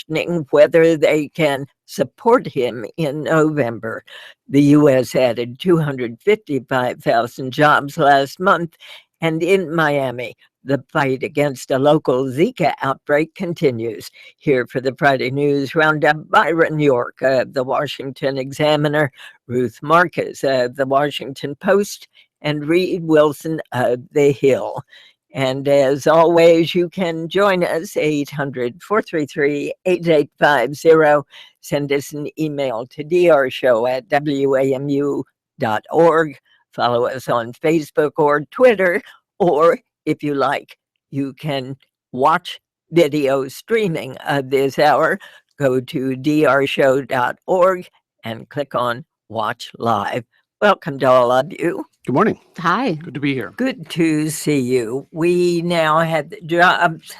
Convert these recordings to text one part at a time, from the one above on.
questioning whether they can support him in November. The U.S. added 255,000 jobs last month, and in Miami, the fight against a local Zika outbreak continues. Here for the Friday News Roundup, Byron York of the Washington Examiner, Ruth Marcus of the Washington Post, and Reed Wilson of The Hill. And as always, you can join us, 800-433-8850. Send us an email to drshow@wamu.org. Follow us on Facebook or Twitter, or if you like, you can watch video streaming of this hour. Go to drshow.org and click on Watch Live. Welcome to all of you. Good morning. Hi. Good to be here. Good to see you. We now have the jobs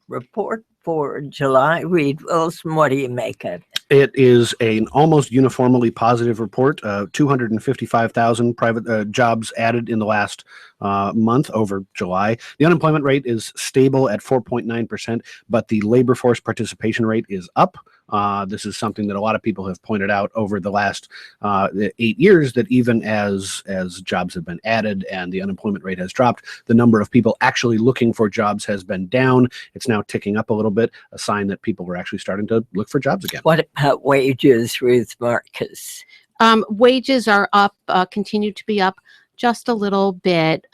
report for July. Reed Wilson, what do you make of it? It is an almost uniformly positive report. 255,000 private jobs added in the last month over July. The unemployment rate is stable at 4.9%, but the labor force participation rate is up. This is something that a lot of people have pointed out over the last 8 years, that even as jobs have been added and the unemployment rate has dropped, the number of people actually looking for jobs has been down. It's now ticking up a little bit, a sign that people were actually starting to look for jobs again. What about wages, Ruth Marcus? Wages are up, continue to be up just a little bit.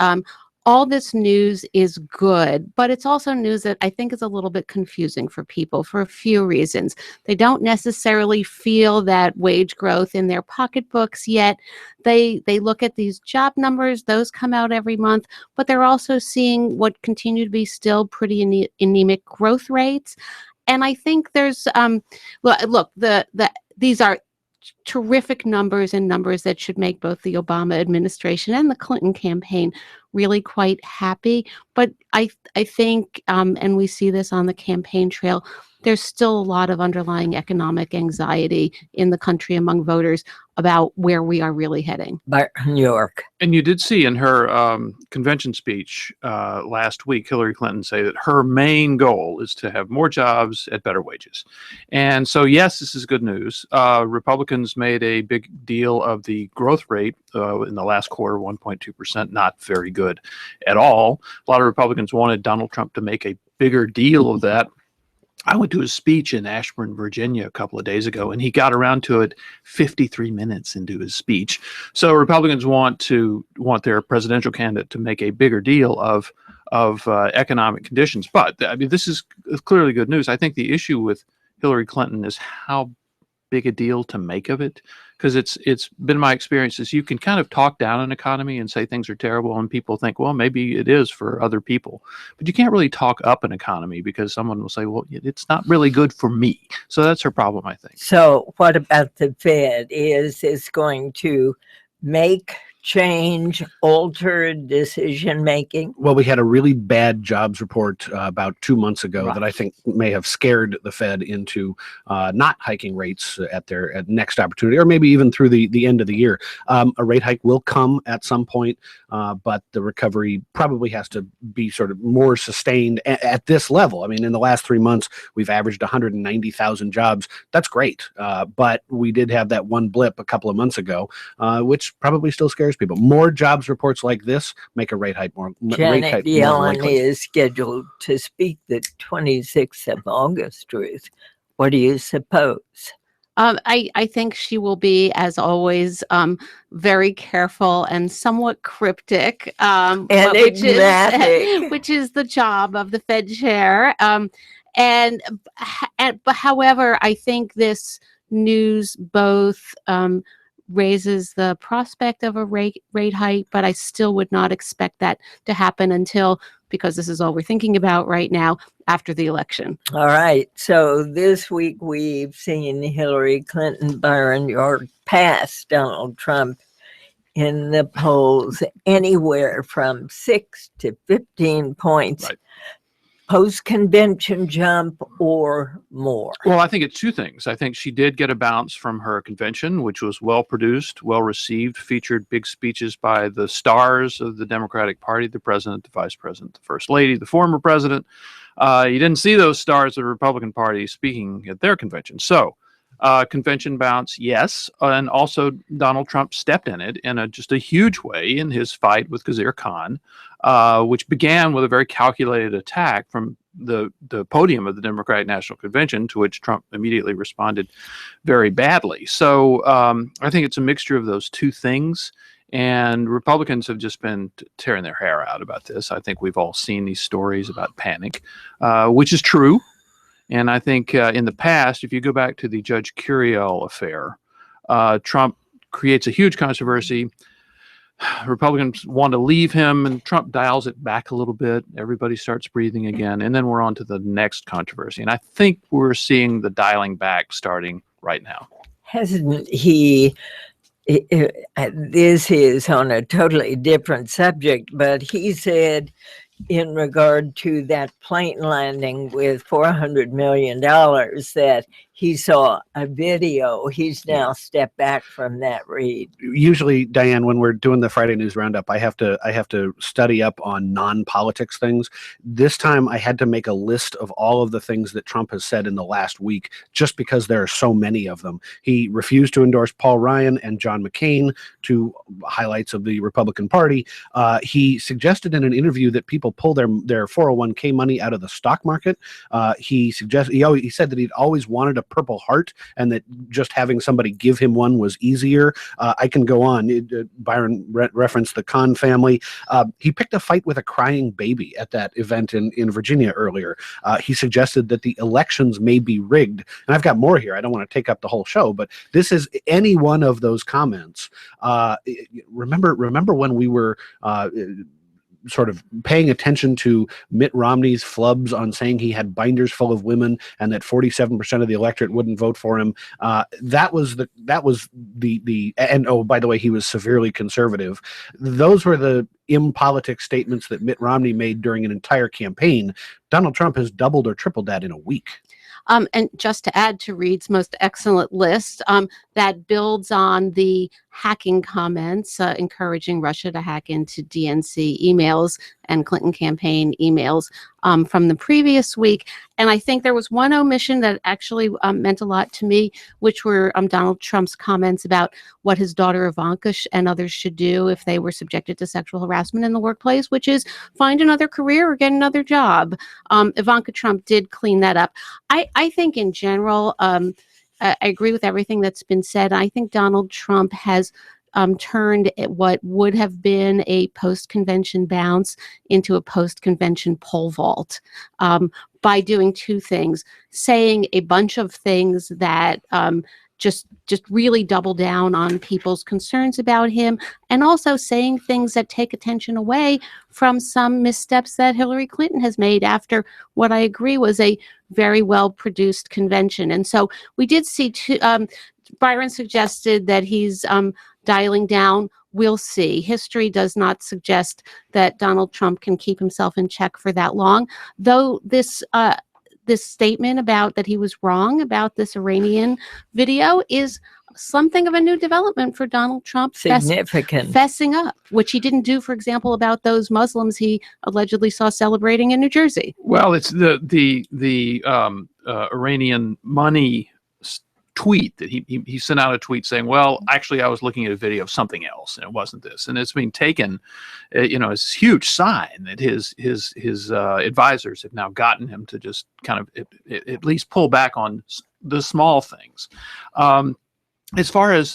All this news is good, but it's also news that I think is a little bit confusing for people for a few reasons. They don't necessarily feel that wage growth in their pocketbooks yet. They look at these job numbers, those come out every month, but they're also seeing what continue to be still pretty anemic growth rates. And I think there's, look, these are terrific numbers, and numbers that should make both the Obama administration and the Clinton campaign really quite happy. But I think, and we see this on the campaign trail, there's still a lot of underlying economic anxiety in the country among voters about where we are really heading. New York. And you did see in her convention speech last week, Hillary Clinton say that her main goal is to have more jobs at better wages. And so, yes, this is good news. Republicans made a big deal of the growth rate in the last quarter, 1.2%, not very good at all. A lot of Republicans wanted Donald Trump to make a bigger deal of that. I went to his speech in Ashburn, Virginia a couple of days ago, and he got around to it 53 minutes into his speech. So Republicans want their presidential candidate to make a bigger deal of economic conditions. But I mean, this is clearly good news. I think the issue with Hillary Clinton is how big a deal to make of it, because it's been my experience is you can kind of talk down an economy and say things are terrible, and people think, well, maybe it is for other people, but you can't really talk up an economy because someone will say, well, it's not really good for me. So that's her problem, I think. So what about the Fed? Is this going to change, alter decision making? Well, we had a really bad jobs report about 2 months ago Right. that I think may have scared the Fed into not hiking rates at next opportunity, or maybe even through the end of the year. A rate hike will come at some point, but the recovery probably has to be sort of more sustained at this level. I mean, in the last 3 months, we've averaged 190,000 jobs. That's great, but we did have that one blip a couple of months ago, which probably still scares people. More jobs reports like this make a rate hike more Janet Yellen likely. is scheduled to speak the 26th of August, Ruth. What do you suppose? I think she will be, as always, very careful and somewhat cryptic, which is the job of the Fed chair. But however, I think this news both raises the prospect of a rate hike, but I still would not expect that to happen until, because this is all we're thinking about right now, after the election. All right. So this week we've seen Hillary Clinton, Byron York pass Donald Trump in the polls anywhere from 6 to 15 points. Right. post-convention jump or more? Well, I think it's two things. I think she did get a bounce from her convention, which was well produced, well received, featured big speeches by the stars of the Democratic Party, the president, the vice president, the first lady, the former president. You didn't see those stars of the Republican Party speaking at their convention. So, convention bounce, yes. And also Donald Trump stepped in it in just a huge way in his fight with Khizr Khan, which began with a very calculated attack from the podium of the Democratic National Convention, to which Trump immediately responded very badly. So I think it's a mixture of those two things. And Republicans have just been tearing their hair out about this. I think we've all seen these stories about panic, which is true. And I think in the past, if you go back to the Judge Curiel affair, Trump creates a huge controversy. Republicans want to leave him, and Trump dials it back a little bit. Everybody starts breathing again, and then we're on to the next controversy. And I think we're seeing the dialing back starting right now. Hasn't he? This is on a totally different subject, but he said in regard to that plane landing with $400 million that he saw a video. He's now stepped back from that read. Usually, Diane, when we're doing the Friday News Roundup, I have to study up on non-politics things. This time I had to make a list of all of the things that Trump has said in the last week, just because there are so many of them. He refused to endorse Paul Ryan and John McCain, two highlights of the Republican Party. He suggested in an interview that people pull their 401k money out of the stock market. He said that he'd always wanted a Purple Heart, and that just having somebody give him one was easier. I can go on. Byron referenced the Khan family. He picked a fight with a crying baby at that event in Virginia earlier. He suggested that the elections may be rigged. And I've got more here. I don't want to take up the whole show, but this is any one of those comments. Remember when we were sort of paying attention to Mitt Romney's flubs on saying he had binders full of women and that 47% of the electorate wouldn't vote for him. That was the and oh, by the way, he was severely conservative. Those were the impolitic statements that Mitt Romney made during an entire campaign. Donald Trump has doubled or tripled that in a week. And just to add to Reed's most excellent list, that builds on the hacking comments, encouraging Russia to hack into DNC emails and Clinton campaign emails from the previous week. And I think there was one omission that actually meant a lot to me, which were Donald Trump's comments about what his daughter Ivanka and others should do if they were subjected to sexual harassment in the workplace, which is find another career or get another job. Ivanka Trump did clean that up. I think in general, I agree with everything that's been said. I think Donald Trump has turned what would have been a post-convention bounce into a post-convention pole vault by doing two things: saying a bunch of things that just really double down on people's concerns about him, and also saying things that take attention away from some missteps that Hillary Clinton has made after what I agree was a very well-produced convention. And so we did see Byron suggested that he's dialing down. We'll see. History does not suggest that Donald Trump can keep himself in check for that long, though this statement about that he was wrong about this Iranian video is something of a new development for Donald Trump. Significant. Fessing up, which he didn't do, for example, about those Muslims he allegedly saw celebrating in New Jersey. Well, it's the Iranian money tweet that he sent out a tweet saying, well, actually, I was looking at a video of something else, and it wasn't this. And it's being taken, as a huge sign that his advisors have now gotten him to just kind of at least pull back on the small things. As far as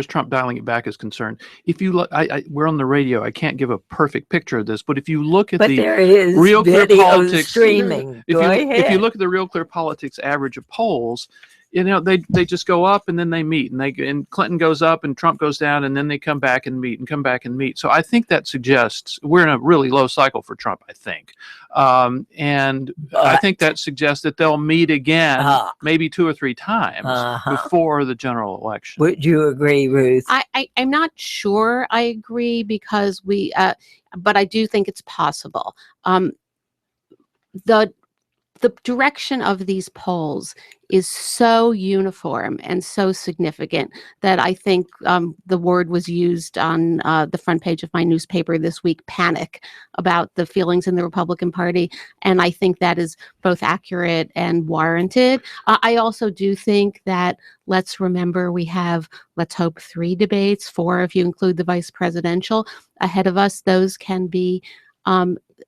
Trump dialing it back is concerned, if you look, we're on the radio. I can't give a perfect picture of this, but if you look at the Real Clear Politics streaming, if you look at the Real Clear Politics average of polls, they just go up and then they meet, and Clinton goes up and Trump goes down, and then they come back and meet. So I think that suggests we're in a really low cycle for Trump, I think. And I think that suggests that they'll meet again, maybe 2 or 3 times before the general election. Would you agree, Ruth? I'm not sure I agree, because but I do think it's possible. the direction of these polls is so uniform and so significant that I think the word was used on the front page of my newspaper this week, panic, about the feelings in the Republican Party. And I think that is both accurate and warranted. I also do think that, let's remember, we have, let's hope, 3 debates, 4 if you include the vice presidential, ahead of us. Those can be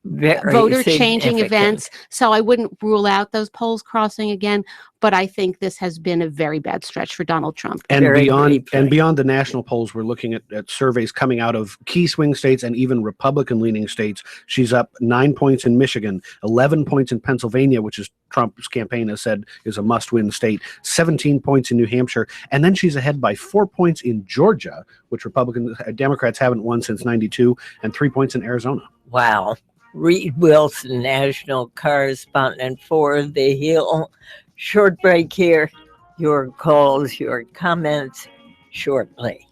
Very voter changing significant. events. So I wouldn't rule out those polls crossing again, but I think this has been a very bad stretch for Donald Trump. And Very beyond briefly. the national polls, we're looking at surveys coming out of key swing states and even Republican-leaning states. She's up 9 points in Michigan, 11 points in Pennsylvania, which is Trump's campaign has said is a must-win state, 17 points in New Hampshire, and then she's ahead by 4 points in Georgia, which Democrats haven't won since '92, and 3 points in Arizona. Wow. Reed Wilson, national correspondent for The Hill. Short break here. Your calls, your comments shortly.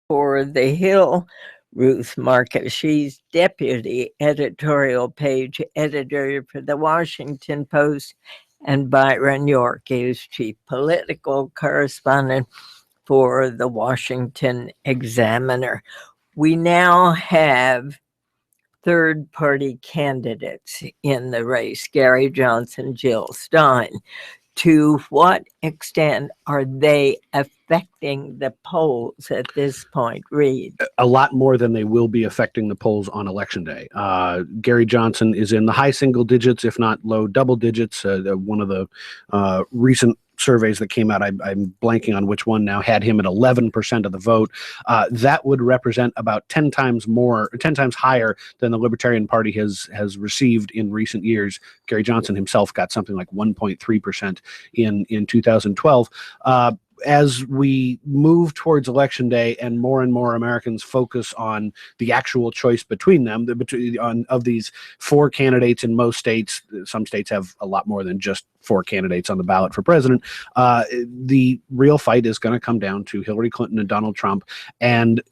For The Hill, Ruth Marcus. She's deputy editorial page editor for the Washington Post, and Byron York is chief political correspondent for the Washington Examiner. We now have third-party candidates in the race, Gary Johnson, Jill Stein. To what extent are they affecting the polls at this point, Reed? A lot more than they will be affecting the polls on Election Day. Gary Johnson is in the high single digits, if not low double digits. One of the recent surveys that came out, I'm blanking on which one now, had him at 11% of the vote. That would represent about 10 times higher than the Libertarian Party has received in recent years. Gary Johnson himself got something like 1.3% in 2012. As we move towards Election Day and more Americans focus on the actual choice between them, of these 4 candidates in most states, some states have a lot more than just 4 candidates on the ballot for president, the real fight is going to come down to Hillary Clinton and Donald Trump. And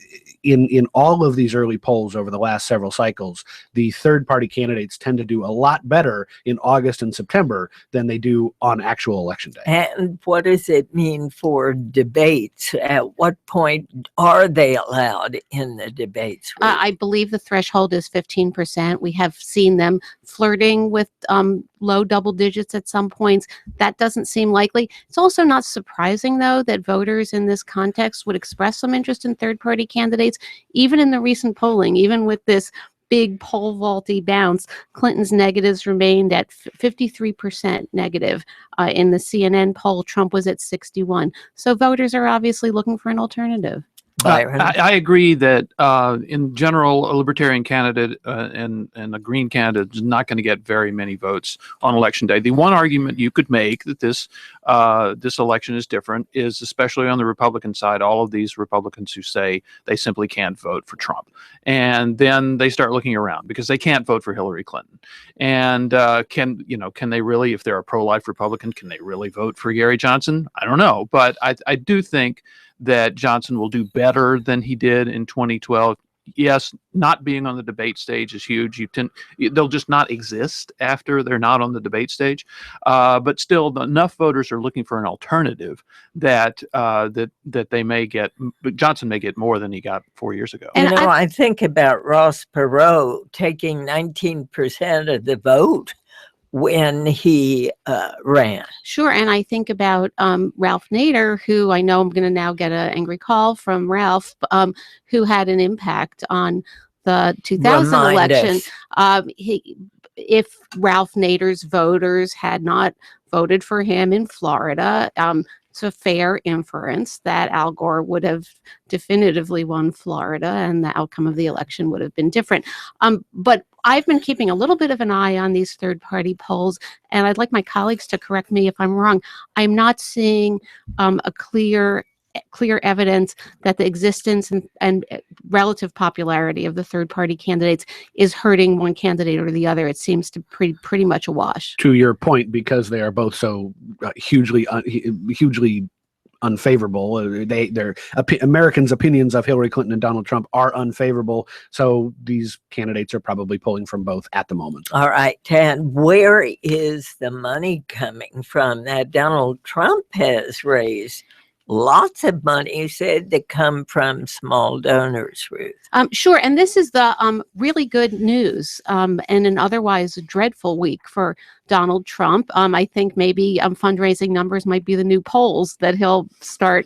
in all of these early polls over the last several cycles, the third-party candidates tend to do a lot better in August and September than they do on actual Election Day. And what does it mean for debates? At what point are they allowed in the debates? I believe the threshold is 15%. We have seen them flirting with low double digits at some points. That doesn't seem likely. It's also not surprising, though, that voters in this context would express some interest in third-party candidates, even in the recent polling, even with this big pole vaulty bounce. Clinton's negatives remained at 53% negative. In the CNN poll, Trump was at 61. So voters are obviously looking for an alternative. Byron. I agree that in general, a libertarian candidate and a green candidate is not going to get very many votes on election day. The one argument you could make that this election is different is, especially on the Republican side, all of these Republicans who say they simply can't vote for Trump, and then they start looking around because they can't vote for Hillary Clinton. And can they really, if they're a pro-life Republican, can they really vote for Gary Johnson? I don't know, but I do think that Johnson will do better than he did in 2012. Yes, not being on the debate stage is huge. They'll just not exist after they're not on the debate stage. But still, enough voters are looking for an alternative that they may get. Johnson may get more than he got 4 years ago. And I think about Ross Perot taking 19% of the vote when he ran. Sure, and I think about Ralph Nader, who I know I'm going to now get an angry call from Ralph, who had an impact on the 2000 election. If Ralph Nader's voters had not voted for him in Florida, it's a fair inference that Al Gore would have definitively won Florida and the outcome of the election would have been different. But I've been keeping a little bit of an eye on these third-party polls, and I'd like my colleagues to correct me if I'm wrong. I'm not seeing a clear evidence that the existence and relative popularity of the third-party candidates is hurting one candidate or the other. It seems to pretty much a wash. To your point, because they are both so hugely unfavorable. Americans' opinions of Hillary Clinton and Donald Trump are unfavorable. So these candidates are probably pulling from both at the moment. All right, Tan, where is the money coming from that Donald Trump has raised? Lots of money said to come from small donors, Ruth. Sure. And this is the really good news and an otherwise dreadful week for Donald Trump. I think maybe fundraising numbers might be the new polls that he'll start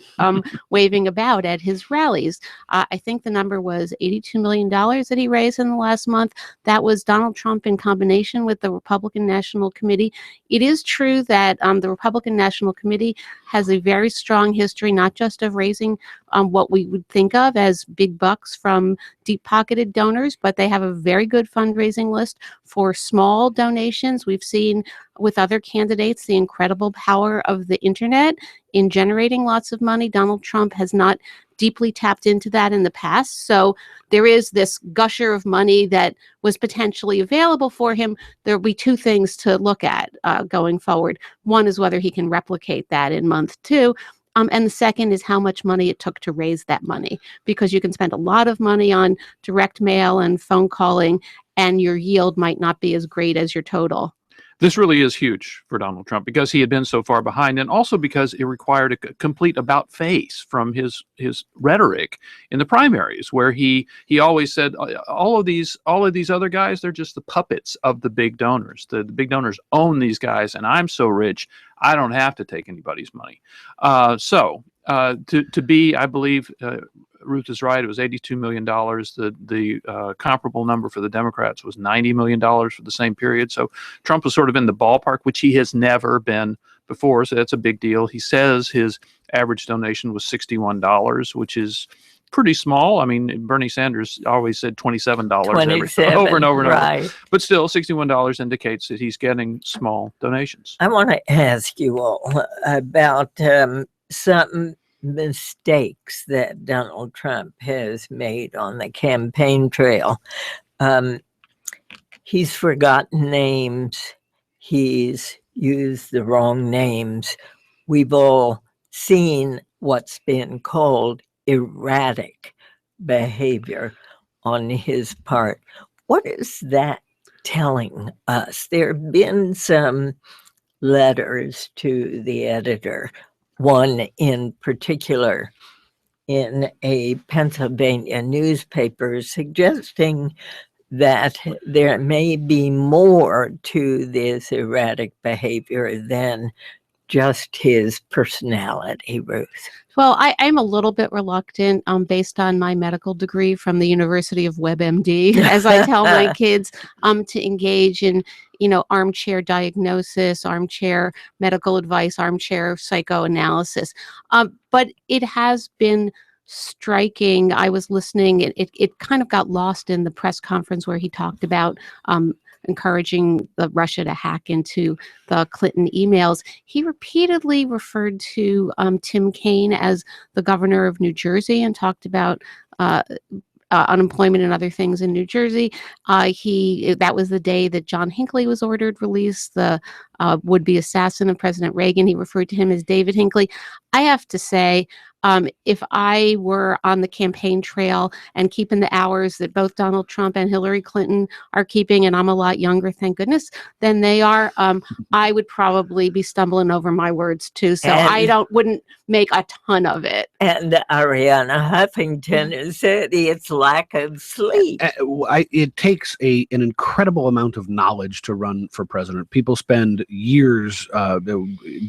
waving about at his rallies. I think the number was $82 million that he raised in the last month. That was Donald Trump in combination with the Republican National Committee. It is true that the Republican National Committee has a very strong history, not just of raising what we would think of as big bucks from deep-pocketed donors, but they have a very good fundraising list for small donations. We've seen with other candidates the incredible power of the internet in generating lots of money. Donald Trump has not deeply tapped into that in the past. So there is this gusher of money that was potentially available for him. There'll be two things to look at going forward. One is whether he can replicate that in month two. And the second is how much money it took to raise that money, because you can spend a lot of money on direct mail and phone calling, and your yield might not be as great as your total. This really is huge for Donald Trump because he had been so far behind, and also because it required a complete about face from his rhetoric in the primaries, where he always said all of these other guys, they're just the puppets of the big donors. The big donors own these guys, and I'm so rich I don't have to take anybody's money. To be, I believe, Ruth is right, it was $82 million. The comparable number for the Democrats was $90 million for the same period. So Trump was sort of in the ballpark, which he has never been before. So that's a big deal. He says his average donation was $61, which is pretty small. I mean, Bernie Sanders always said $27 over and over. But still, $61 indicates that he's getting small donations. I want to ask you all about some mistakes that Donald Trump has made on the campaign trail. He's forgotten names. He's used the wrong names. We've all seen what's been called erratic behavior on his part. What is that telling us? There have been some letters to the editor, one in particular in a Pennsylvania newspaper suggesting that there may be more to this erratic behavior than just his personality, Ruth? Well, I'm a little bit reluctant, based on my medical degree from the University of WebMD, as I tell my kids, to engage in, armchair diagnosis, armchair medical advice, armchair psychoanalysis. But it has been striking. I was listening. It kind of got lost in the press conference where he talked about encouraging Russia to hack into the Clinton emails. He repeatedly referred to Tim Kaine as the governor of New Jersey and talked about unemployment and other things in New Jersey. That was the day that John Hinckley was ordered released, the would-be assassin of President Reagan. He referred to him as David Hinckley. I have to say, if I were on the campaign trail and keeping the hours that both Donald Trump and Hillary Clinton are keeping, and I'm a lot younger, thank goodness, than they are, I would probably be stumbling over my words too. So wouldn't make a ton of it. And Ariana Huffington has said it's lack of sleep. It takes an incredible amount of knowledge to run for president. People spend years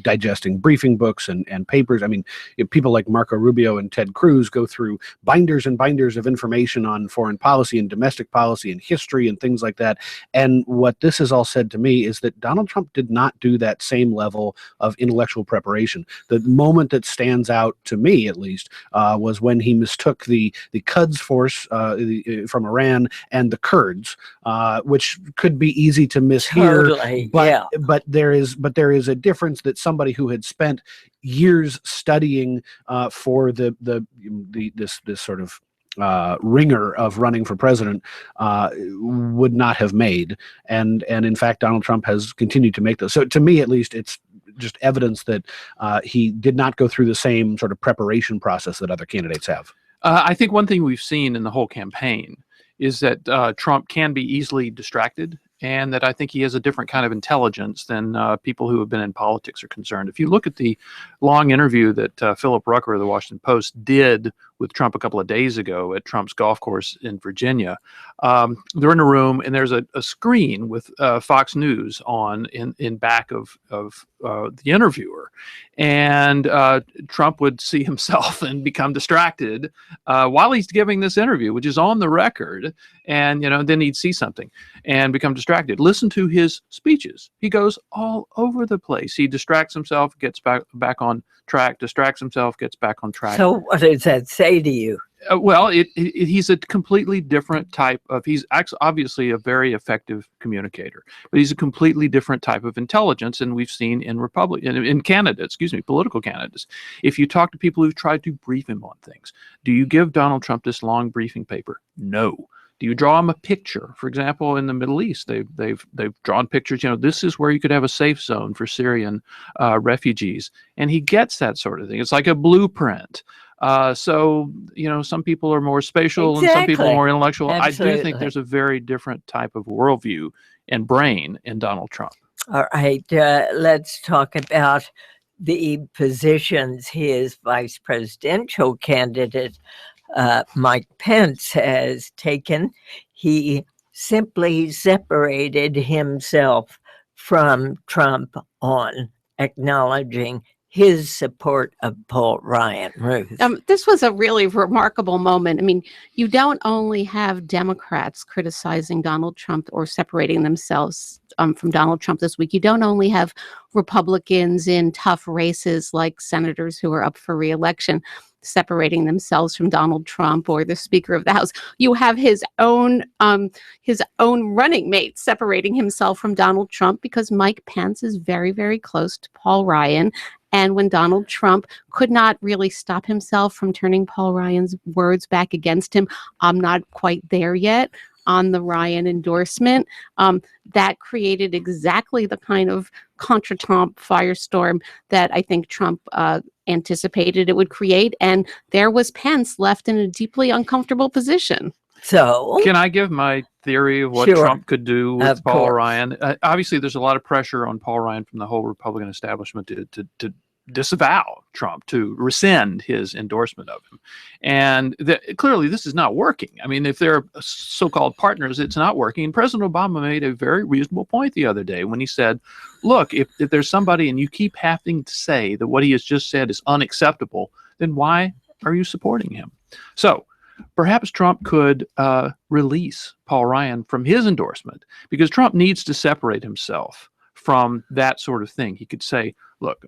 digesting briefing books and papers. I mean, people like Marco Rubio and Ted Cruz go through binders and binders of information on foreign policy and domestic policy and history and things like that. And what this has all said to me is that Donald Trump did not do that same level of intellectual preparation. The moment that stands out to me, at least, was when he mistook the Quds force from Iran and the Kurds, which could be easy to mishear. Totally, but there is a difference that somebody who had spent years studying for this sort of ringer of running for president would not have made, and in fact Donald Trump has continued to make those. So to me, at least, it's just evidence that he did not go through the same sort of preparation process that other candidates have. I think one thing we've seen in the whole campaign is that Trump can be easily distracted, and that I think he has a different kind of intelligence than people who have been in politics are concerned. If you look at the long interview that Philip Rucker of the Washington Post did with Trump a couple of days ago at Trump's golf course in Virginia, they're in a room and there's a screen with Fox News on in back of the interviewer, and Trump would see himself and become distracted while he's giving this interview, which is on the record, and then he'd see something and become distracted. Listen to his speeches. He goes all over the place. He distracts himself, gets back on track, distracts himself, gets back on track. So what does that say to you? Well, he's a completely different type of, he's obviously a very effective communicator, but he's a completely different type of intelligence than we've seen in political candidates. If you talk to people who've tried to brief him on things, do you give Donald Trump this long briefing paper? No. Do you draw him a picture? For example, in the Middle East, they've drawn pictures. This is where you could have a safe zone for Syrian refugees, and he gets that sort of thing. It's like a blueprint. So some people are more spatial and some people are more intellectual. Absolutely. I do think there's a very different type of worldview and brain in Donald Trump. All right, let's talk about the positions his vice presidential candidate Mike Pence has taken. He simply separated himself from Trump on acknowledging his support of Paul Ryan. Ruth. This was a really remarkable moment. I mean, you don't only have Democrats criticizing Donald Trump or separating themselves from Donald Trump this week. You don't only have Republicans in tough races like senators who are up for re-election separating themselves from Donald Trump or the Speaker of the House. You have his own running mate separating himself from Donald Trump because Mike Pence is very, very close to Paul Ryan. And when Donald Trump could not really stop himself from turning Paul Ryan's words back against him, I'm not quite there yet on the Ryan endorsement, that created exactly the kind of contretemps firestorm that I think Trump anticipated it would create. And there was Pence left in a deeply uncomfortable position. So, can I give my theory of what Trump could do with Paul Ryan? Obviously, there's a lot of pressure on Paul Ryan from the whole Republican establishment to disavow Trump, to rescind his endorsement of him. And clearly this is not working. I mean, if they're so-called partners, it's not working. And President Obama made a very reasonable point the other day when he said, look, if there's somebody and you keep having to say that what he has just said is unacceptable, then why are you supporting him? So perhaps Trump could release Paul Ryan from his endorsement, because Trump needs to separate himself from that sort of thing. He could say, look,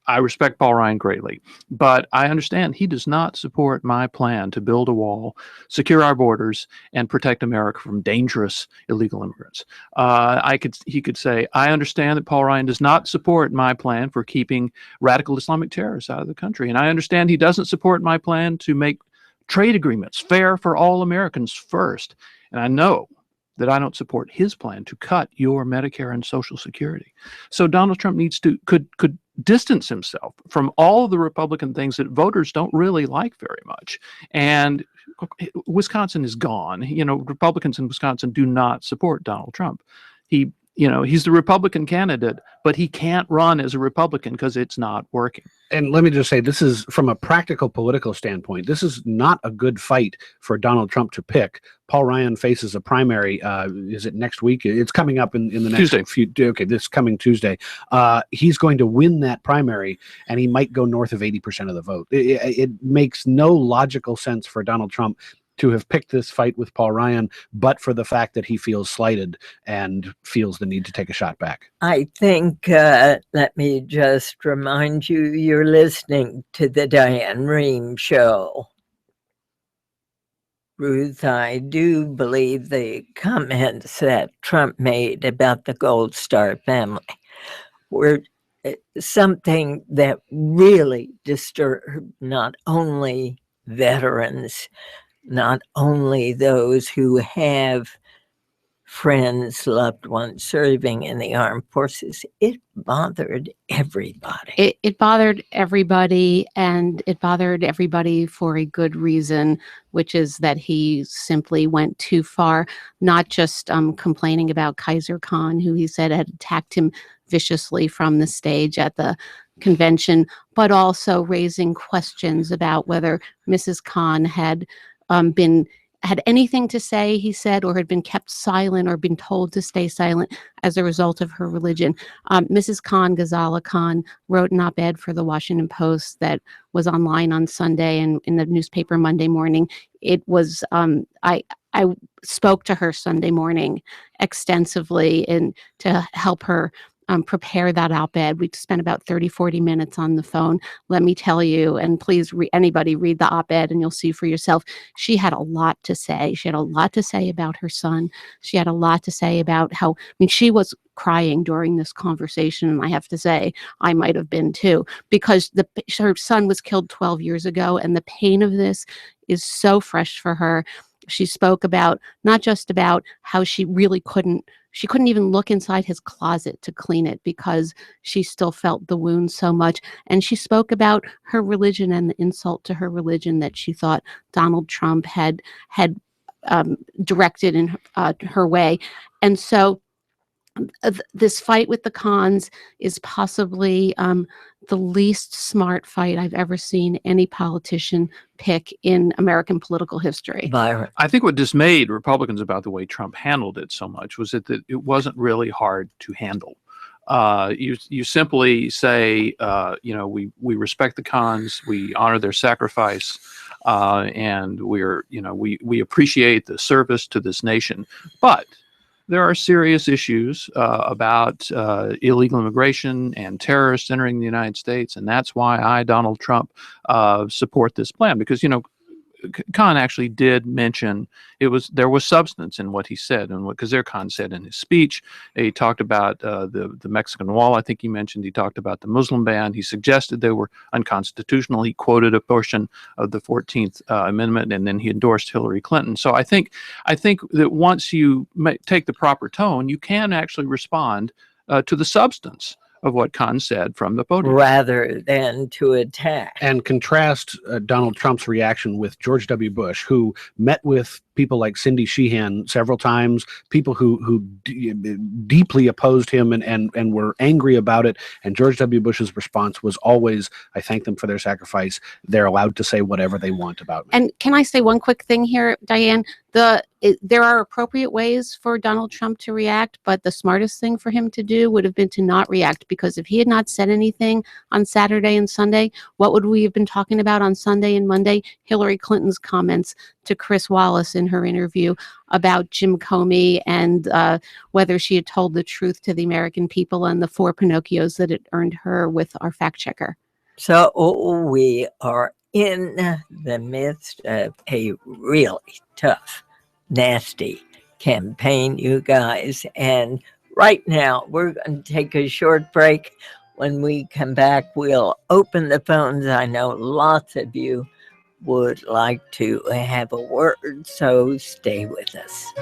I respect Paul Ryan greatly, but I understand he does not support my plan to build a wall, secure our borders, and protect America from dangerous illegal immigrants. He could say, I understand that Paul Ryan does not support my plan for keeping radical Islamic terrorists out of the country. And I understand he doesn't support my plan to make trade agreements fair for all Americans first. And I know that I don't support his plan to cut your Medicare and Social Security. So Donald Trump could distance himself from all of the Republican things that voters don't really like very much. And Wisconsin is gone. Republicans in Wisconsin do not support Donald Trump. He's the Republican candidate, but he can't run as a Republican because it's not working. And let me just say, this is, from a practical political standpoint, this is not a good fight for Donald Trump to pick. Paul Ryan faces a primary. Is it next week? It's coming up in the next Tuesday. Okay, this coming Tuesday. He's going to win that primary, and he might go north of 80% of the vote. It makes no logical sense for Donald Trump to have picked this fight with Paul Ryan, but for the fact that he feels slighted and feels the need to take a shot back. I think, let me just remind you, you're listening to the Diane Rehm Show. Ruth, I do believe the comments that Trump made about the Gold Star family were something that really disturbed not only veterans, not only those who have friends, loved ones serving in the armed forces. It bothered everybody. It bothered everybody, and it bothered everybody for a good reason, which is that he simply went too far, not just complaining about Kaiser Khan, who he said had attacked him viciously from the stage at the convention, but also raising questions about whether Mrs. Khan had anything to say, he said, or had been kept silent or been told to stay silent as a result of her religion. Mrs. Khan, Ghazala Khan, wrote an op-ed for the Washington Post that was online on Sunday and in the newspaper Monday morning. It was, I spoke to her Sunday morning extensively and to help her prepare that op-ed. We spent about 30-40 minutes on the phone. Let me tell you, and please anybody read the op-ed and you'll see for yourself, she had a lot to say. She had a lot to say about her son. She had a lot to say about how, she was crying during this conversation, and I have to say, I might have been too, because her son was killed 12 years ago, and the pain of this is so fresh for her. She spoke about, not just about how she couldn't even look inside his closet to clean it because she still felt the wound so much. And she spoke about her religion and the insult to her religion that she thought Donald Trump had directed in her way. And so this fight with the Khans is possibly the least smart fight I've ever seen any politician pick in American political history. Byron. I think what dismayed Republicans about the way Trump handled it so much was that it wasn't really hard to handle. You simply say, we respect the Khans, we honor their sacrifice, and we appreciate the service to this nation, but there are serious issues about illegal immigration and terrorists entering the United States, and that's why I, Donald Trump, support this plan, because Khan actually did mention there was substance in what he said, and what Khizr Khan said in his speech. He talked about the Mexican wall. I think he mentioned, he talked about the Muslim ban. He suggested they were unconstitutional. He quoted a portion of the 14th Amendment, and then he endorsed Hillary Clinton. So I think that once you take the proper tone, you can actually respond to the substance of what Khan said from the podium, rather than to attack. And contrast Donald Trump's reaction with George W. Bush, who met with people like Cindy Sheehan several times, people who deeply opposed him and were angry about it. And George W. Bush's response was always, I thank them for their sacrifice. They're allowed to say whatever they want about me. And can I say one quick thing here, Diane? There are appropriate ways for Donald Trump to react, but the smartest thing for him to do would have been to not react, because if he had not said anything on Saturday and Sunday, what would we have been talking about on Sunday and Monday? Hillary Clinton's comments to Chris Wallace in her interview about Jim Comey and whether she had told the truth to the American people and the 4 Pinocchios that it earned her with our fact checker. So we are in the midst of a really tough, nasty campaign, you guys. And right now, we're going to take a short break. When we come back, we'll open the phones. I know lots of you would like to have a word, so stay with us.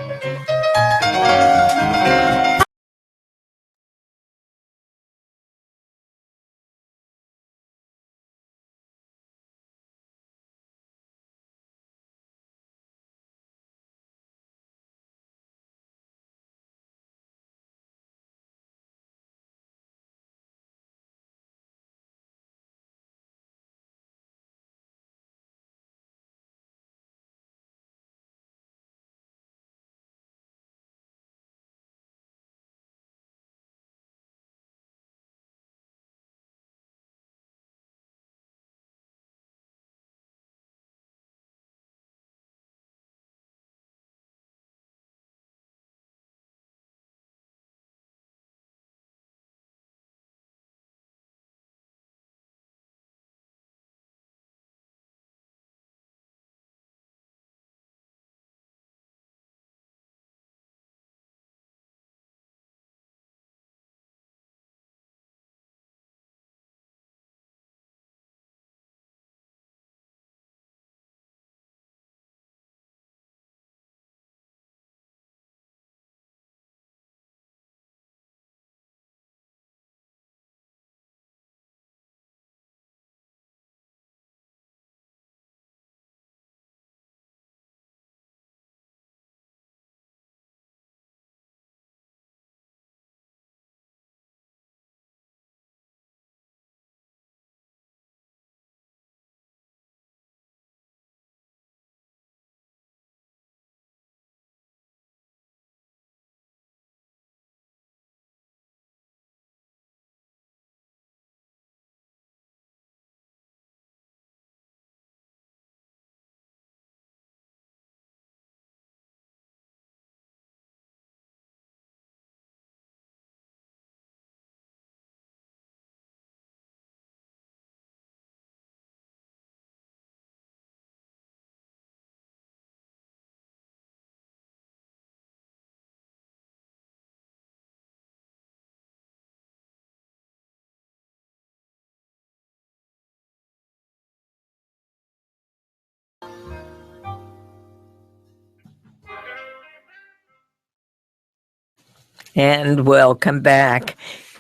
And welcome back.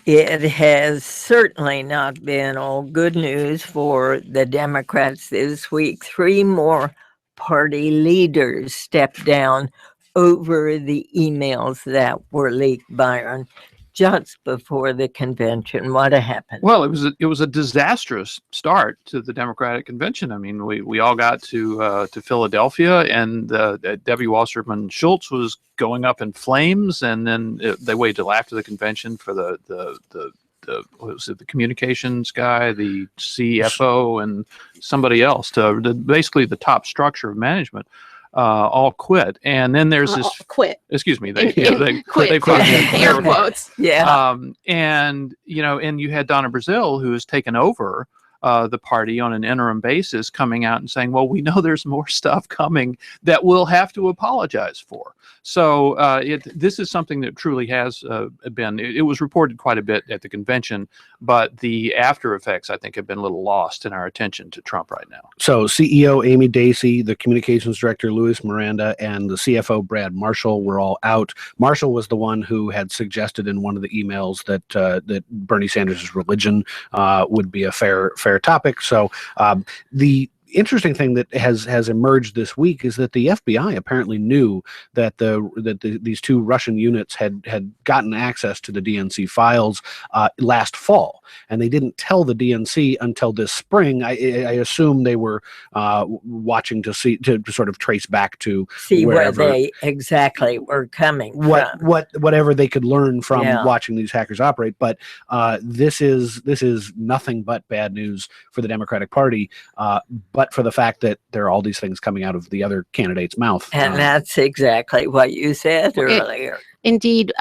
It has certainly not been all good news for the Democrats this week. 3 more party leaders stepped down over the emails that were leaked, Byron, just before the convention. What happened? Well, it was a disastrous start to the Democratic convention. I mean, we all got to Philadelphia, and Debbie Wasserman Schultz was going up in flames, and then they waited till after the convention for the what was it, the communications guy, the CFO, and somebody else basically the top structure of management. All quit, and then there's this quit. Excuse me, They quit. They quit. Air quotes. Yeah. And you had Donna Brazile, who has taken over the party on an interim basis, coming out and saying, well, we know there's more stuff coming that we'll have to apologize for. So this is something that truly has been, it was reported quite a bit at the convention, but the after effects, I think, have been a little lost in our attention to Trump right now. So CEO Amy Dacey, the communications director Louis Miranda, and the CFO Brad Marshall were all out. Marshall was the one who had suggested in one of the emails that Bernie Sanders' religion would be a fair topic. So interesting thing that has emerged this week is that the FBI apparently knew that these two Russian units had gotten access to the DNC files last fall, and they didn't tell the DNC until this spring. I assume they were watching to sort of trace back to where they exactly were coming from. Whatever they could learn from watching these hackers operate. But this is nothing but bad news for the Democratic Party. But for the fact that there are all these things coming out of the other candidate's mouth. And that's exactly what you said earlier. Indeed.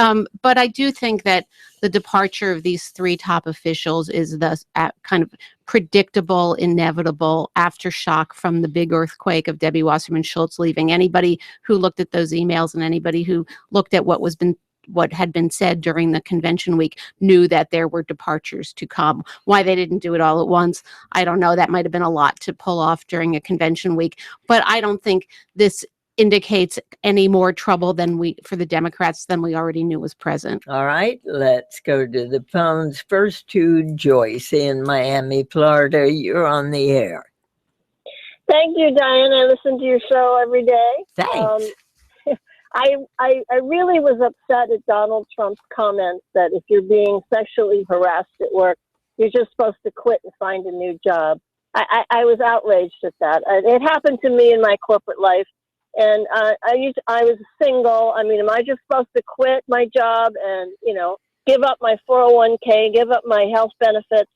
But I do think that the departure of these three top officials is the kind of predictable, inevitable aftershock from the big earthquake of Debbie Wasserman Schultz leaving. Anybody who looked at those emails and anybody who looked at what had been said during the convention week knew that there were departures to come. Why they didn't do it all at once, I don't know. That might have been a lot to pull off during a convention week, but I don't think this indicates any more trouble for the Democrats than we already knew was present. All right, let's go to the phones. First to Joyce in Miami, Florida. You're on the air. Thank you, Diane. I listen to your show every day. Thanks. I really was upset at Donald Trump's comments that if you're being sexually harassed at work, you're just supposed to quit and find a new job. I was outraged at that. It happened to me in my corporate life, and I was single. I mean, am I just supposed to quit my job and give up my 401k, give up my health benefits,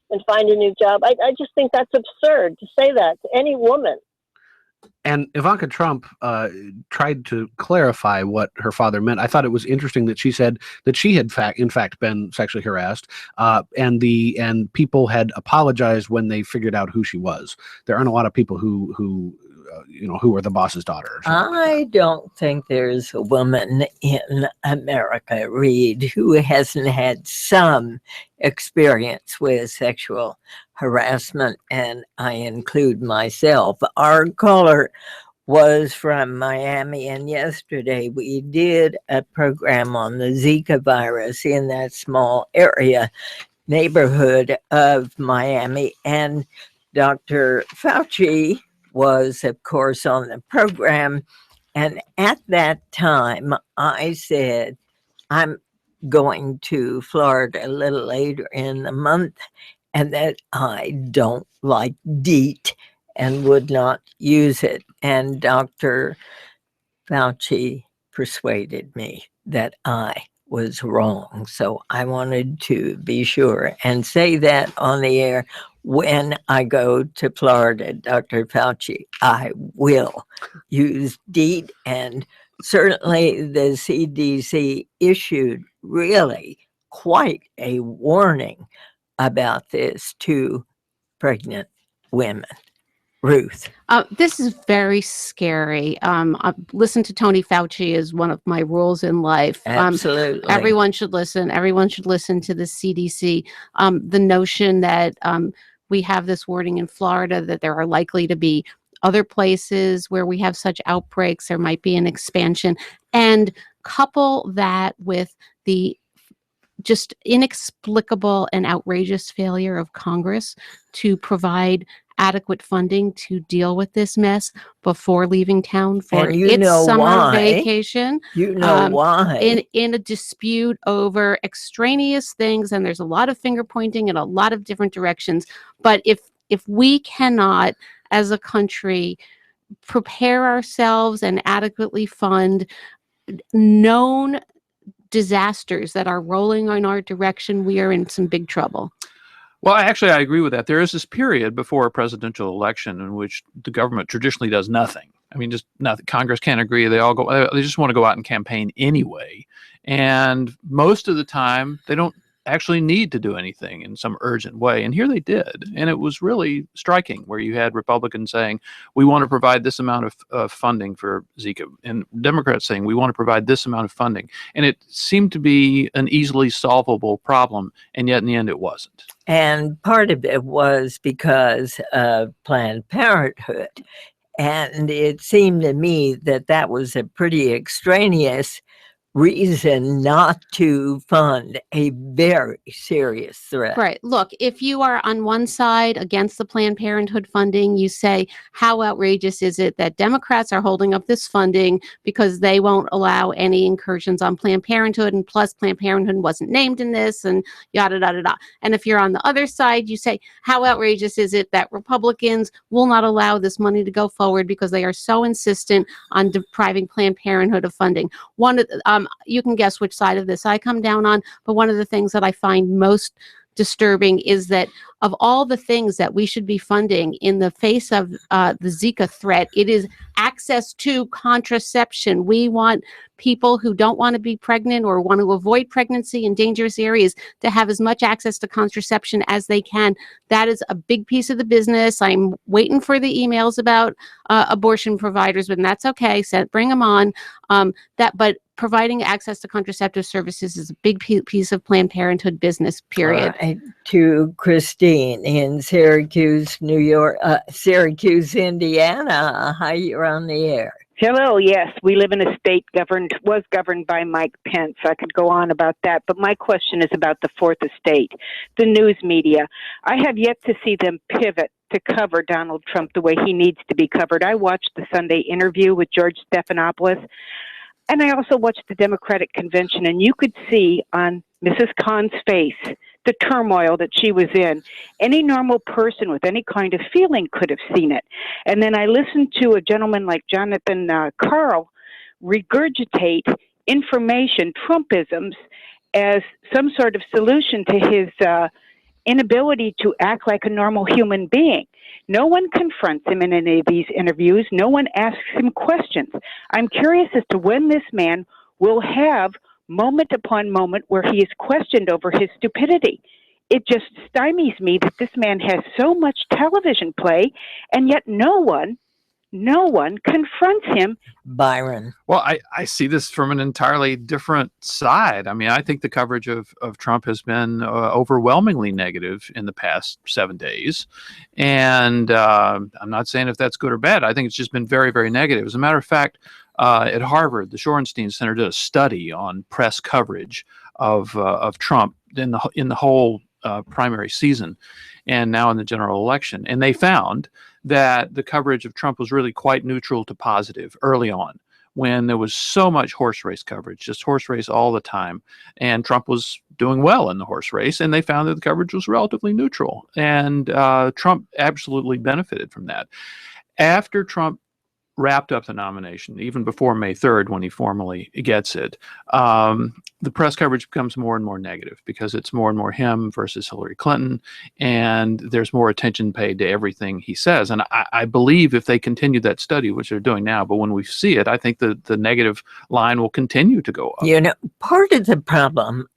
and find a new job? I just think that's absurd to say that to any woman. And Ivanka Trump tried to clarify what her father meant. I thought it was interesting that she said that she had in fact been sexually harassed, and people had apologized when they figured out who she was. There aren't a lot of people who are the boss's daughter. I don't think there's a woman in America, Reed, who hasn't had some experience with sexual harassment, and I include myself. Our caller was from Miami, and yesterday we did a program on the Zika virus in that small neighborhood of Miami, and Dr. Fauci was, of course, on the program. And at that time, I said, I'm going to Florida a little later in the month, and that I don't like DEET and would not use it. And Dr. Fauci persuaded me that I was wrong. So I wanted to be sure and say that on the air. When I go to Florida, Dr. Fauci, I will use DEET. And certainly the CDC issued really quite a warning about this to pregnant women. Ruth. This is very scary. Listen to Tony Fauci is one of my rules in life. Absolutely. Everyone should listen. Everyone should listen to the CDC. The notion that we have this warning in Florida that there are likely to be other places where we have such outbreaks, there might be an expansion, and couple that with the just inexplicable and outrageous failure of Congress to provide adequate funding to deal with this mess before leaving town for its summer vacation. You know why. In a dispute over extraneous things, and there's a lot of finger pointing in a lot of different directions. But if we cannot, as a country, prepare ourselves and adequately fund known disasters that are rolling in our direction, we are in some big trouble. Well, actually, I agree with that. There is this period before a presidential election in which the government traditionally does nothing. I mean, just nothing. Congress can't agree. They all go. They just want to go out and campaign anyway. And most of the time, they don't actually need to do anything in some urgent way. And here they did. And it was really striking where you had Republicans saying, we want to provide this amount of funding for Zika, and Democrats saying, we want to provide this amount of funding. And it seemed to be an easily solvable problem. And yet in the end, it wasn't. And part of it was because of Planned Parenthood. And it seemed to me that that was a pretty extraneous reason not to fund a very serious threat. Right. Look, if you are on one side against the Planned Parenthood funding, you say, how outrageous is it that Democrats are holding up this funding because they won't allow any incursions on Planned Parenthood, and plus Planned Parenthood wasn't named in this, and yada, yada, yada. And if you're on the other side, you say, how outrageous is it that Republicans will not allow this money to go forward because they are so insistent on depriving Planned Parenthood of funding. You can guess which side of this I come down on, but one of the things that I find most disturbing is that of all the things that we should be funding in the face of the Zika threat, it is access to contraception. We want people who don't want to be pregnant or want to avoid pregnancy in dangerous areas to have as much access to contraception as they can. That is a big piece of the business. I'm waiting for the emails about abortion providers, but that's okay. Bring them on. But providing access to contraceptive services is a big piece of Planned Parenthood business, period. To Christine in Syracuse, New York, Syracuse, Indiana. Hi, you're on the air. Hello, yes. We live in a state was governed by Mike Pence. I could go on about that, but my question is about the fourth estate, the news media. I have yet to see them pivot to cover Donald Trump the way he needs to be covered. I watched the Sunday interview with George Stephanopoulos, and I also watched the Democratic convention, and you could see on Mrs. Khan's face the turmoil that she was in. Any normal person with any kind of feeling could have seen it. And then I listened to a gentleman like Jonathan Karl regurgitate information, Trumpisms, as some sort of solution to his inability to act like a normal human being. No one confronts him in any of these interviews. No one asks him questions. I'm curious as to when this man will have moment upon moment where he is questioned over his stupidity. It just stymies me that this man has so much television play, and yet no one confronts him. Byron. Well, I see this from an entirely different side. I mean, I think the coverage of Trump has been overwhelmingly negative in the past 7 days. And I'm not saying if that's good or bad. I think it's just been very, very negative. As a matter of fact, at Harvard, the Shorenstein Center did a study on press coverage of Trump in the whole primary season and now in the general election. And they found that the coverage of Trump was really quite neutral to positive early on, when there was so much horse race coverage, just horse race all the time. And Trump was doing well in the horse race, and they found that the coverage was relatively neutral. And Trump absolutely benefited from that. After Trump wrapped up the nomination, even before May 3rd, when he formally gets it, the press coverage becomes more and more negative because it's more and more him versus Hillary Clinton, and there's more attention paid to everything he says. And I believe if they continue that study, which they're doing now, but when we see it, I think the negative line will continue to go up. You know, part of the problem,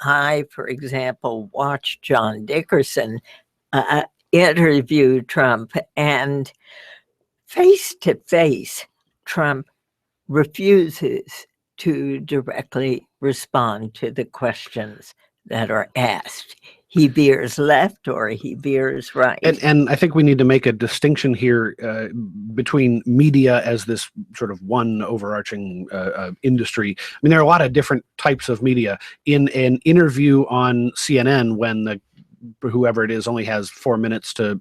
for example, watched John Dickerson interview Trump, and face to face, Trump refuses to directly respond to the questions that are asked. He veers left or he veers right. And I think we need to make a distinction here between media as this sort of one overarching industry. I mean, there are a lot of different types of media. In an interview on CNN, when whoever it is only has 4 minutes to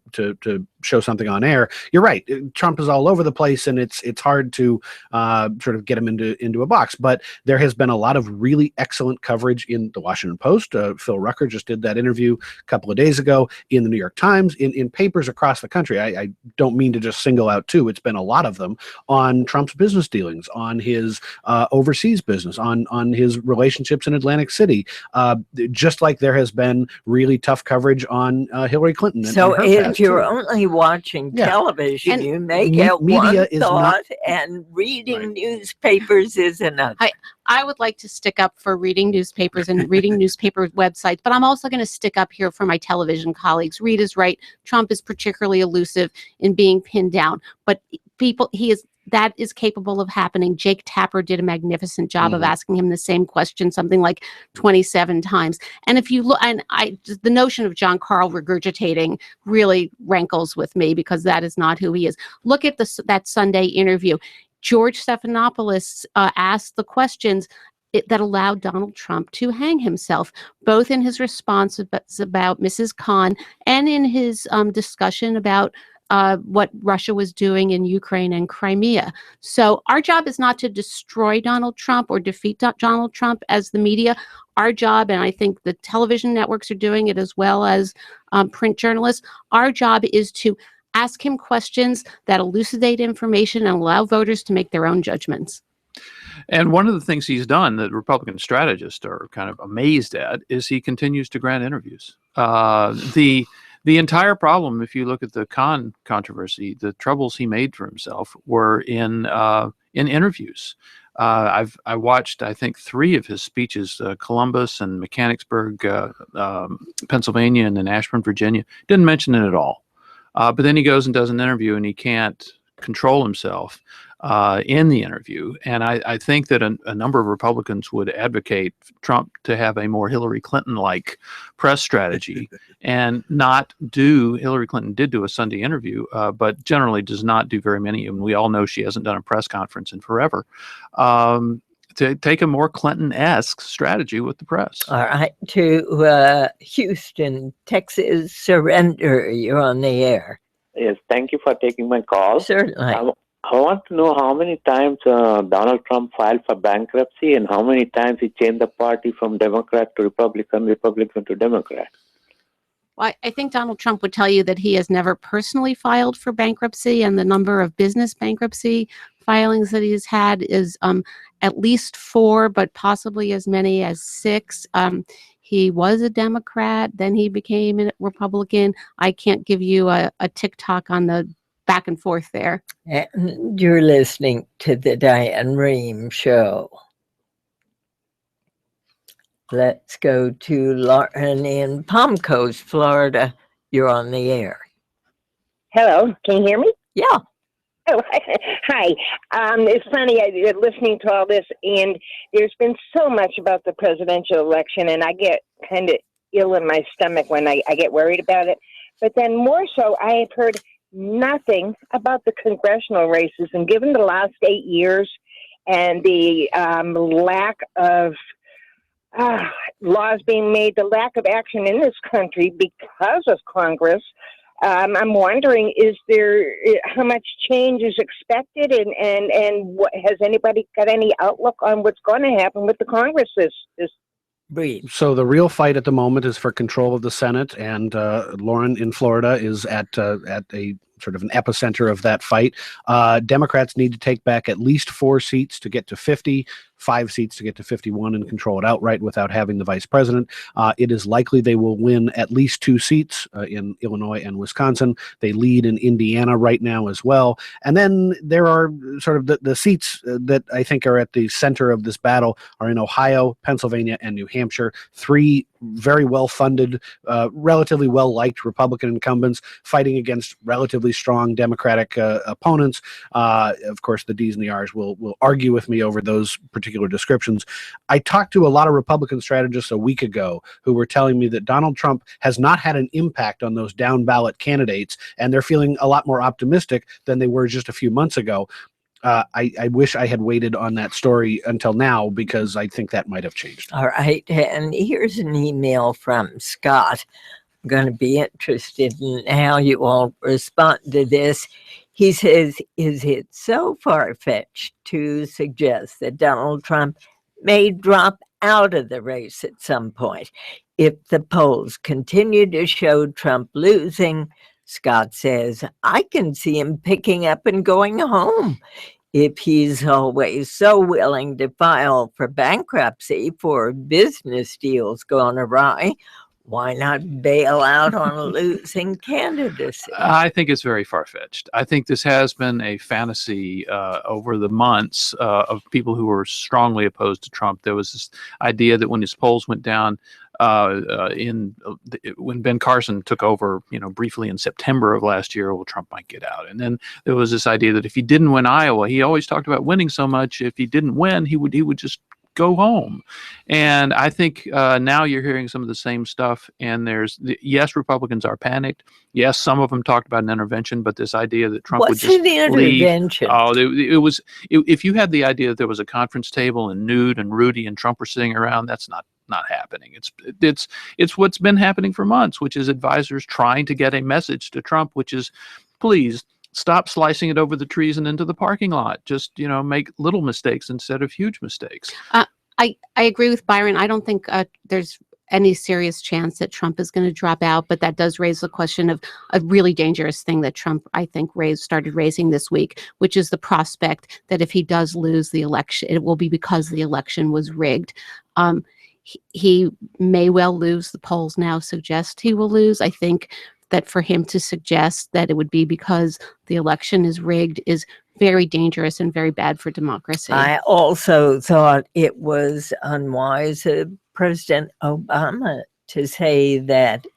show something on air, you're right. Trump is all over the place, and it's hard to sort of get him into a box. But there has been a lot of really excellent coverage in the Washington Post. Phil Rucker just did that interview a couple of days ago. In the New York Times, in papers across the country. I don't mean to just single out two. It's been a lot of them on Trump's business dealings, on his overseas business, on his relationships in Atlantic City. Just like there has been really tough coverage on Hillary Clinton. So if you're only watching television, you may get one thought, and reading newspapers is another. I would like to stick up for reading newspapers and reading newspaper websites, but I'm also going to stick up here for my television colleagues. Reed is right. Trump is particularly elusive in being pinned down, but that is capable of happening. Jake Tapper did a magnificent job of asking him the same question, something like 27 times. And if you look, the notion of John Karl regurgitating really rankles with me, because that is not who he is. Look at that Sunday interview. George Stephanopoulos asked the questions that allowed Donald Trump to hang himself, both in his response about Mrs. Khan and in his discussion about what Russia was doing in Ukraine and Crimea. So our job is not to destroy Donald Trump or defeat Donald Trump as the media. Our job, and I think the television networks are doing it as well as print journalists, our job is to ask him questions that elucidate information and allow voters to make their own judgments. And one of the things he's done that Republican strategists are kind of amazed at is he continues to grant interviews. The entire problem, if you look at the Khan controversy, the troubles he made for himself were in interviews. I watched, I think, 3 of his speeches: Columbus and Mechanicsburg, Pennsylvania, and then Ashburn, Virginia. Didn't mention it at all. But then he goes and does an interview, and he can't control himself in the interview. And I think that a number of Republicans would advocate Trump to have a more Hillary Clinton-like press strategy and not do. Hillary Clinton did do a Sunday interview, but generally does not do very many. And we all know she hasn't done a press conference in forever. To take a more Clinton-esque strategy with the press. All right. To Houston, Texas, Surrender, you're on the air. Yes, thank you for taking my call. Certainly. I want to know how many times Donald Trump filed for bankruptcy and how many times he changed the party from Democrat to Republican, Republican to Democrat. Well, I think Donald Trump would tell you that he has never personally filed for bankruptcy, and the number of business bankruptcy filings that he's had is at least 4, but possibly as many as 6. He was a Democrat, then he became a Republican. I can't give you a TikTok on the back and forth there. And you're listening to the Diane Rehm Show. Let's go to Lauren in Palm Coast, Florida. You're on the air. Hello, can you hear me? Yeah. Oh, hi. It's funny, I'm listening to all this, and there's been so much about the presidential election, and I get kind of ill in my stomach when I get worried about it. But then more so, I have heard nothing about the congressional races, and given the last 8 years and the lack of laws being made, the lack of action in this country because of Congress, I'm wondering, how much change is expected, and what, has anybody got any outlook on what's going to happen with the Congress this Breathe. So the real fight at the moment is for control of the Senate, and Lauren in Florida is at a sort of an epicenter of that fight. Democrats need to take back at least 4 seats to get to 50, 5 seats to get to 51 and control it outright without having the vice president. It is likely they will win at least 2 seats in Illinois and Wisconsin. They lead in Indiana right now as well. And then there are sort of the seats that I think are at the center of this battle are in Ohio, Pennsylvania, and New Hampshire. 3 very well-funded, relatively well-liked Republican incumbents fighting against relatively strong Democratic opponents. Of course, the D's and the R's will argue with me over those particular descriptions. I talked to a lot of Republican strategists a week ago who were telling me that Donald Trump has not had an impact on those down-ballot candidates, and they're feeling a lot more optimistic than they were just a few months ago. I wish I had waited on that story until now, because I think that might have changed. All right. And here's an email from Scott. I'm going to be interested in how you all respond to this. He says, is it so far-fetched to suggest that Donald Trump may drop out of the race at some point if the polls continue to show Trump losing? Scott says, I can see him picking up and going home. If he's always so willing to file for bankruptcy for business deals gone awry, why not bail out on a losing candidacy? I think it's very far-fetched. I think this has been a fantasy over the months of people who were strongly opposed to Trump. There was this idea that when his polls went down, when Ben Carson took over, briefly in September of last year, well, Trump might get out. And then there was this idea that if he didn't win Iowa, he always talked about winning so much. If he didn't win, he would just go home. And I think now you're hearing some of the same stuff. And yes, Republicans are panicked. Yes, some of them talked about an intervention, but this idea that Trump would just the intervention? Oh, if you had the idea that there was a conference table and Newt and Rudy and Trump were sitting around, that's not happening. It's what's been happening for months, which is advisors trying to get a message to Trump, which is, please stop slicing it over the trees and into the parking lot. Just, make little mistakes instead of huge mistakes. I agree with Byron. I don't think there's any serious chance that Trump is going to drop out, but that does raise the question of a really dangerous thing that Trump, I think, started raising this week, which is the prospect that if he does lose the election, it will be because the election was rigged. He may well lose. The polls now suggest he will lose. I think that for him to suggest that it would be because the election is rigged is very dangerous and very bad for democracy. I also thought it was unwise of President Obama to say that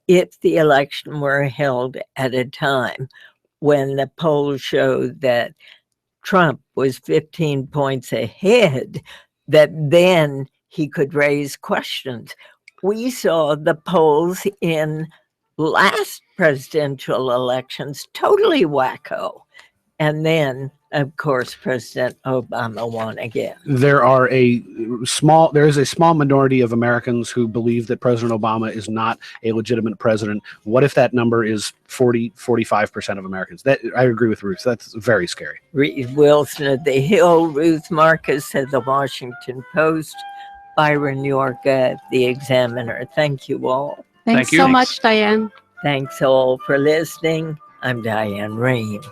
if the election were held at a time when the polls showed that Trump was 15 points ahead, that then he could raise questions. We saw the polls in last presidential elections totally wacko. And then, of course, President Obama won again. There is a small minority of Americans who believe that President Obama is not a legitimate president. What if that number is 45% of Americans? That I agree with Ruth. That's very scary. Reed Wilson of The Hill, Ruth Marcus of The Washington Post, Byron York of The Examiner. Thank you all. Thanks Thank you. so much, Diane. Thanks all for listening. I'm Diane Rehm.